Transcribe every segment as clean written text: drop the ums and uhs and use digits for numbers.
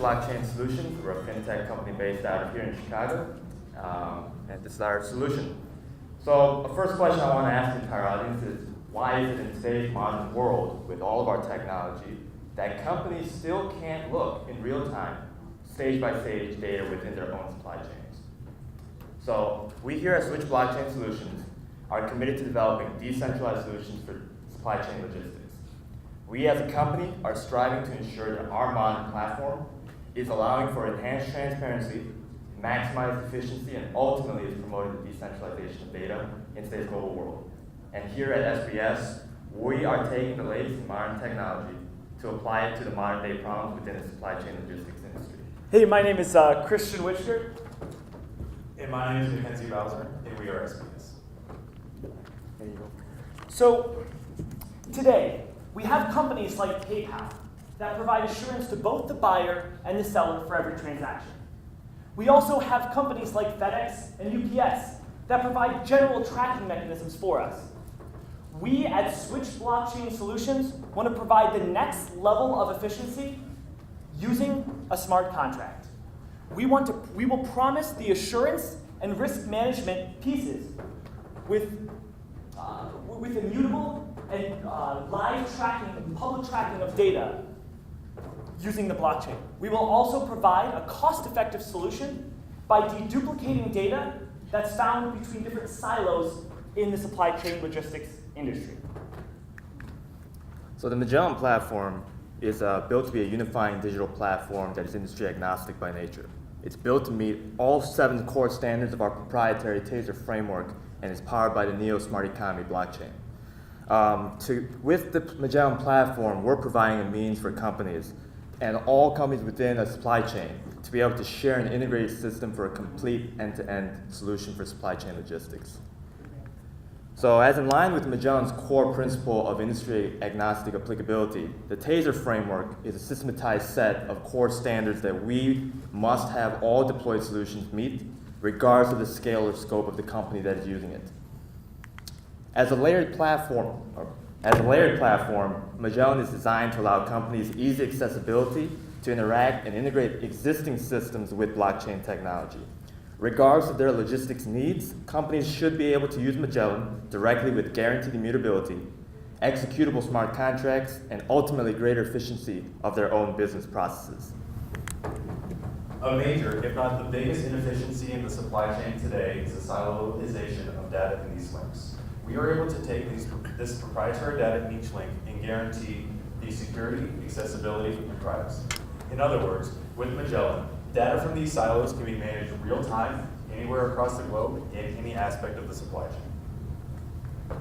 Blockchain Solutions. We're a fintech company based out of here in Chicago, and this is our solution. So the first question I want to ask the entire audience is, why is it in today's modern world, with all of our technology, that companies still can't look in real time, stage-by-stage data within their own supply chains? So we here at Switch Blockchain Solutions are committed to developing decentralized solutions for supply chain logistics. We as a company are striving to ensure that our modern platform is allowing for enhanced transparency, maximized efficiency, and ultimately is promoting the decentralization of data in today's global world. And here at SBS, we are taking the latest in modern technology to apply it to the modern day problems within the supply chain logistics industry. Hey, my name is Christian Wichert. And my name is Mackenzie Bowser, and we are SBS. There you go. So today, we have companies like PayPal that provide assurance to both the buyer and the seller for every transaction. We also have companies like FedEx and UPS that provide general tracking mechanisms for us. We at Switch Blockchain Solutions want to provide the next level of efficiency using a smart contract. We will promise the assurance and risk management pieces with immutable and live tracking and public tracking of data using the blockchain. We will also provide a cost-effective solution by deduplicating data that's found between different silos in the supply chain logistics industry. So the Magellan platform is built to be a unifying digital platform that is industry agnostic by nature. It's built to meet all 7 core standards of our proprietary TASER framework and is powered by the Neo Smart Economy blockchain. With the Magellan platform, we're providing a means for companies and all companies within a supply chain to be able to share an integrated system for a complete end-to-end solution for supply chain logistics. So as in line with Magellan's core principle of industry agnostic applicability, the TASER framework is a systematized set of core standards that we must have all deployed solutions meet, regardless of the scale or scope of the company that is using it. As a layered platform, Magellan is designed to allow companies easy accessibility to interact and integrate existing systems with blockchain technology. Regardless of their logistics needs, companies should be able to use Magellan directly with guaranteed immutability, executable smart contracts, and ultimately greater efficiency of their own business processes. A major, if not the biggest inefficiency in the supply chain today is the siloization of data in these links. We are able to take this proprietary data in each link and guarantee the security, accessibility, and privacy. In other words, with Magellan, data from these silos can be managed real time, anywhere across the globe, in any aspect of the supply chain.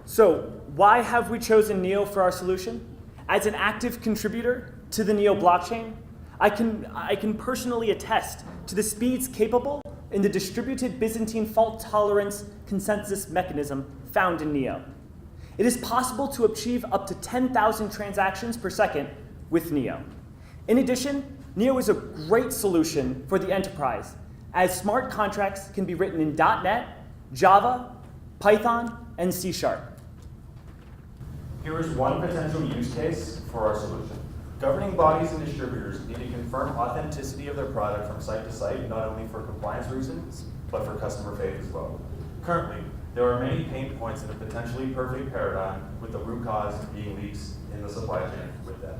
So why have we chosen Neo for our solution? As an active contributor to the Neo blockchain, I can personally attest to the speeds capable in the distributed Byzantine fault tolerance consensus mechanism found in Neo. It is possible to achieve up to 10,000 transactions per second with Neo. In addition, Neo is a great solution for the enterprise, as smart contracts can be written in .NET, Java, Python, and C#. Here is one potential use case for our solution. Governing bodies and distributors need to confirm authenticity of their product from site to site, not only for compliance reasons, but for customer faith as well. Currently, there are many pain points in a potentially perfect paradigm, with the root cause being leaks in the supply chain with that.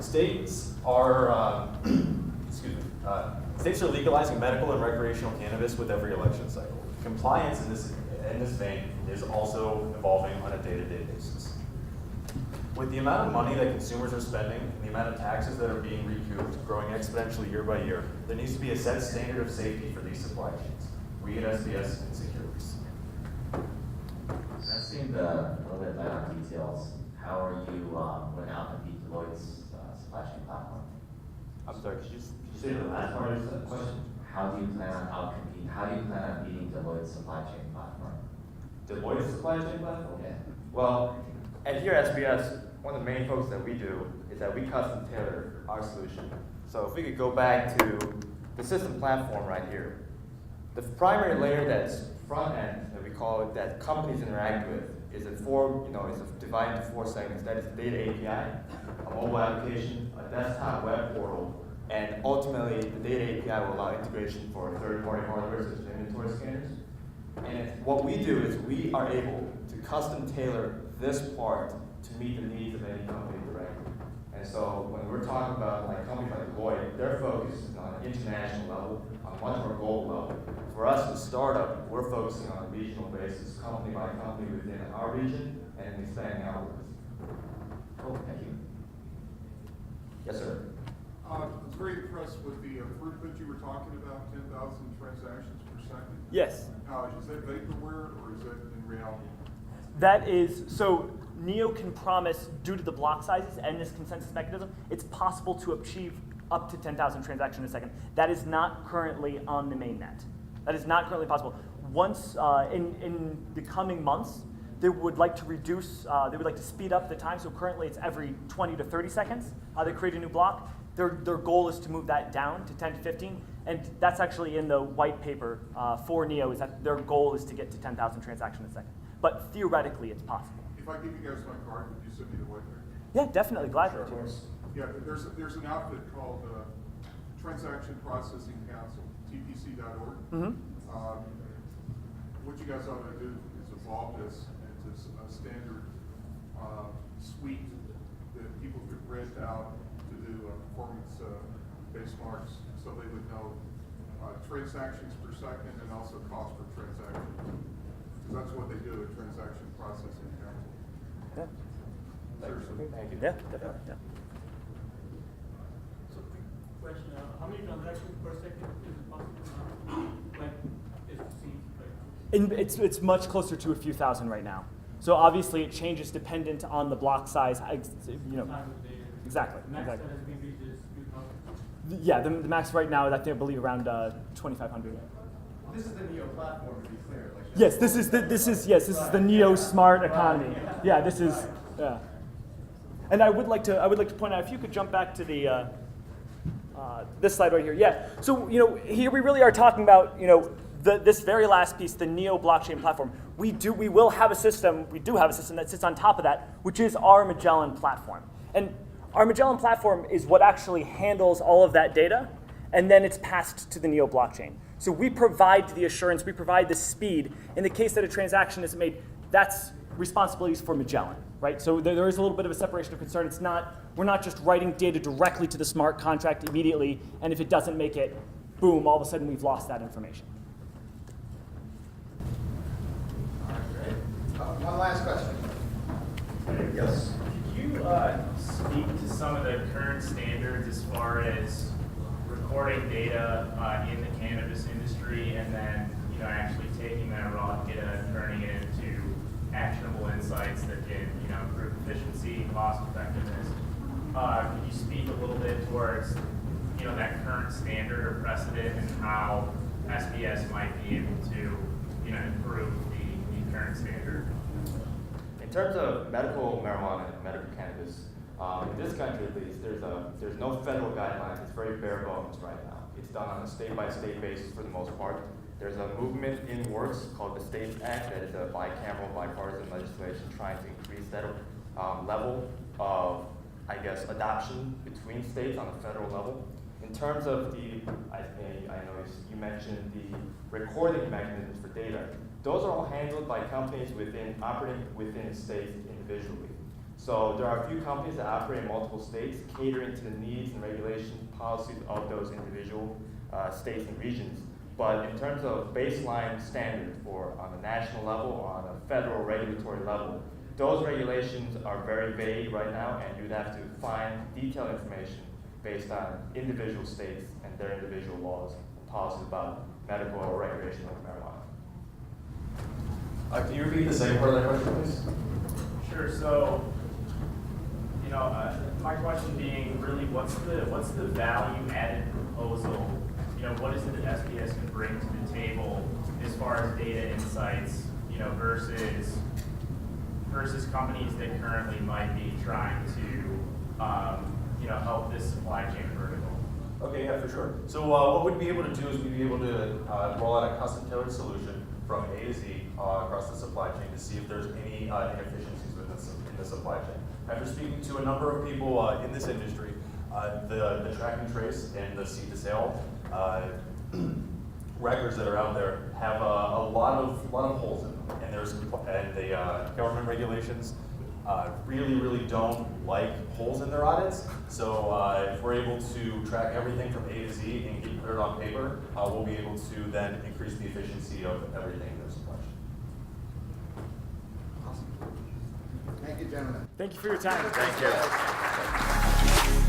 States are legalizing medical and recreational cannabis with every election cycle. Compliance in this vein is also evolving on a day-to-day basis. With the amount of money that consumers are spending and the amount of taxes that are being recouped growing exponentially year by year, there needs to be a set standard of safety for these supply chains. We at SBS can secure these. That seemed a little bit light on details. How are you going out and beat Deloitte's supply chain platform? I'm sorry, could you say the last part of the question? How do you plan on beating Deloitte's supply chain platform? Deloitte's supply chain platform? Yeah. Well, and here at SBS, one of the main focus that we do is that we custom tailor our solution. So if we could go back to the system platform right here, the primary layer that's front end, that we call it, that companies interact with, is divided into 4 segments. That is the data API, a mobile application, a desktop web portal, and ultimately the data API will allow integration for third-party hardware such as inventory scanners. And what we do is we are able to custom tailor this part to meet the needs of any company directly. And so when we're talking about like companies like Deloitte, their focus is on an international level, on a much more global level. For us, the startup, we're focusing on a regional basis, company by company within our region, and expanding outwards. Cool, thank you. Yes, sir. I was very impressed with the throughput you were talking about, 10,000 transactions per second. Yes. Is that vaporware or is that in reality? That is, so NEO can promise, due to the block sizes and this consensus mechanism, it's possible to achieve up to 10,000 transactions a second. That is not currently on the mainnet. That is not currently possible. Once, in the coming months, they would like to reduce, they would like to speed up the time. So currently it's every 20 to 30 seconds. They create a new block. Their goal is to move that down to 10 to 15. And that's actually in the white paper for NEO, is that their goal is to get to 10,000 transactions a second. But theoretically, it's possible. If I give you guys my card, would you send me the white paper? Yeah, definitely, glad Sure, to. of course. Yeah, there's an outfit called Transaction Processing Council, TPC.org. Mm-hmm. What you guys ought to do is evolve this into a standard suite that people could rent out to do performance benchmarks, so they would know transactions per second and also cost per transaction. Because that's what they do at Transaction Processing Council. Yeah. Seriously. Thank you. Yeah, definitely. Yeah. So, quick question: how many transactions per second is it possible now? Like, is it seems like? It's much closer to a few thousand right now. So obviously it changes dependent on the block size. You know, Time of day? exactly. The max Exactly. that has been reached is 2,000. Yeah, the max right now is I believe around 2,500. This is the NEO platform, to be clear. Like, Yes, this is the NEO Smart Economy. Yeah, this is. Yeah. And I would like to point out, if you could jump back to the this slide right here. Yeah. So here we really are talking about this very last piece, the NEO blockchain platform. We do have a system that sits on top of that, which is our Magellan platform. And our Magellan platform is what actually handles all of that data, and then it's passed to the NEO blockchain. So we provide the assurance, we provide the speed. In the case that a transaction is made, that's responsibilities for Magellan, right? So there is a little bit of a separation of concern. We're not just writing data directly to the smart contract immediately, and if it doesn't make it, boom, all of a sudden we've lost that information. all right, great. One last question. Yes. Could you speak to some of the current standards as far as recording data in the cannabis industry, and then actually taking that raw data and turning it into actionable insights that can improve efficiency, cost effectiveness? Could you speak a little bit towards that current standard or precedent, and how SBS might be able to improve the current standard? In terms of medical marijuana and medical cannabis, in this country at least, there's no federal guidelines. It's very bare bones right now. It's done on a state-by-state basis for the most part. There's a movement in works called the STATES Act that is a bicameral, bipartisan legislation trying to increase that level of, adoption between states on a federal level. In terms of I know you mentioned the recording mechanisms for data. Those are all handled by companies operating within states individually. So there are a few companies that operate in multiple states, catering to the needs and regulation policies of those individual states and regions. But in terms of baseline standard on a national level or on a federal regulatory level, those regulations are very vague right now, and you'd have to find detailed information based on individual states and their individual laws and policies about medical or recreational marijuana. Can you repeat the second part of that question, please? Sure. So, my question being really, what's the value-added proposal? What is it that SBS can bring to the table as far as data insights, versus companies that currently might be trying to, help this supply chain vertical? Okay, yeah, for sure. So what we'd be able to do is we'd be able to roll out a custom tailored solution from A to Z across the supply chain to see if there's any inefficiencies in the supply chain. After speaking to a number of people in this industry, the track and trace and the seed to sale records that are out there have a lot of holes in them, and the government regulations really don't like holes in their audits. So if we're able to track everything from A to Z and put it on paper, we'll be able to then increase the efficiency of everything in their supply chain. Awesome. Thank you, gentlemen. Thank you for your time. Thank you.